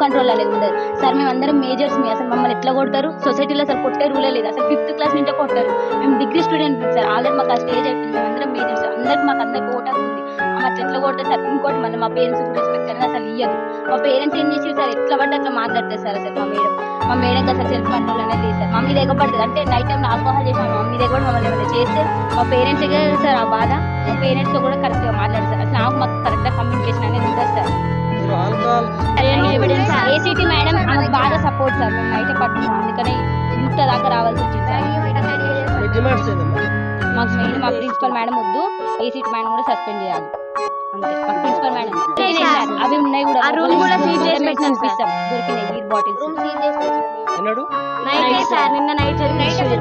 Control అనేది ఉండదు sir. మేము అందరం మేజర్స్ అసలు మమ్మల్ని ఎట్లా కొడతారు, సొసైటీలో అసలు కొట్టే రూలే లేదు అసలు. 5th క్లాస్ నుంచే కొట్టారు. మేము డిగ్రీ స్టూడెంట్ సార్, ఆల్రెడీ మాకు ఆ స్టేజ్ అయిపోయింది. మేము అందరం మేజర్స్, అందరికి ఓట్ అవుతుంది. అట్లా ఎట్లా కొడతారు సార్. ఇంకోటి మళ్ళీ మా పేరెంట్స్ రెస్పెక్ట్ అనేది అసలు ఇయ్యదు. మా పేరెంట్స్ ఏం చేసి సార్ ఎట్లా పడితే అట్లా మాట్లాడతారు సార్. అసలు మా మేడంకి అసలు సెల్ఫ్ కంట్రోల్ అనేది లేదు సార్. మా మీద ఎగబడుతుంది అంటే నైట్ టైం ఆల్కహాల్ చేసి మా మీద ఎగబడి మమ్మల్ని ఏమైనా చేస్తే మా పేరెంట్స్ సార్ ఆ బాధ. మా పేరెంట్స్ తో కూడా కరెక్ట్ గా మాట్లాడతారు సార్. అసలు మాకు కరెక్ట్ గా కమ్యూనికేషన్ అనేది ఉంటుంది సార్. ఏసీటీ మేడం ఆమెకు బాగా సపోర్ట్ సార్. మేము నైట్ పట్టుకున్నాం, అందుకని ఇంత దాకా రావాల్సి వచ్చింది సార్. మాకు మెయిన్ మా ప్రిన్సిపల్ మేడం వద్దు, ఏసీటీ మేడం కూడా సస్పెండ్ చేయాలి అంతే. మా ప్రిన్సిపల్ మేడం అవి ఉన్నాయి కూడా, ఆ రూమ్ కూడా సీల్ చేసి పెట్టినాం సార్. దొరికినాయి బీర్ బాటిల్స్. సార్ నిన్న నైట్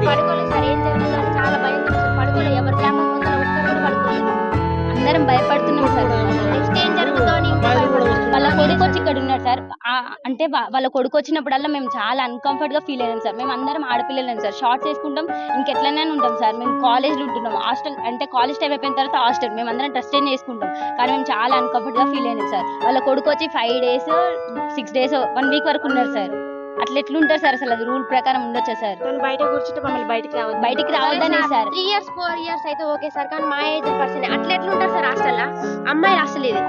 పడుకోలేదు సార్. ఏం జరుగుతుందో చాలా భయం పడుకోలేదు. ఎవరి క్యాంప్ ముందు ఒక్కరు కూడా పడుకోలేదు. అందరం భయపడుతున్నాం సార్. నెక్స్ట్ ఏం జరుగుతుందో వాళ్ళ కొడుకు వచ్చి ఇక్కడ ఉన్నాడు సార్. అంటే వాళ్ళ కొడుకు వచ్చినప్పుడల్లా మేము చాలా అన్కంఫర్ట్ గా ఫీల్ అయ్యాం సార్. మేము అందరం ఆడపిల్లలం సార్, షార్ట్స్ వేసుకుంటాం, ఇంకెట్లనే ఉంటాం సార్. మేము కాలేజ్లో ఉంటున్నాం, హాస్టల్ అంటే కాలేజ్ టైం అయిపోయిన తర్వాత హాస్టల్ మేము అందరం డ్రెస్ చేంజ్ చేసుకుంటాం. కానీ మేము చాలా అన్కంఫర్ట్ గా ఫీల్ అయ్యాం సార్. వాళ్ళ కొడుకు వచ్చి 5 days 6 days 1 week వరకు ఉన్నారు సార్. అట్లా ఎట్లుంటారు సార్ అసలు? అది రూల్ ప్రకారం ఉండొచ్చా సార్? బయట కూర్చుంటే మమ్మల్ని బయటికి రావద్దనే సార్. 3 years 4 years అయితే ఓకే సార్, కానీ మా ఏజ్ పర్సన్ అట్లా ఎట్లుంటారు సార్ హాస్టల్? అమ్మాయిలు అసలు ఇది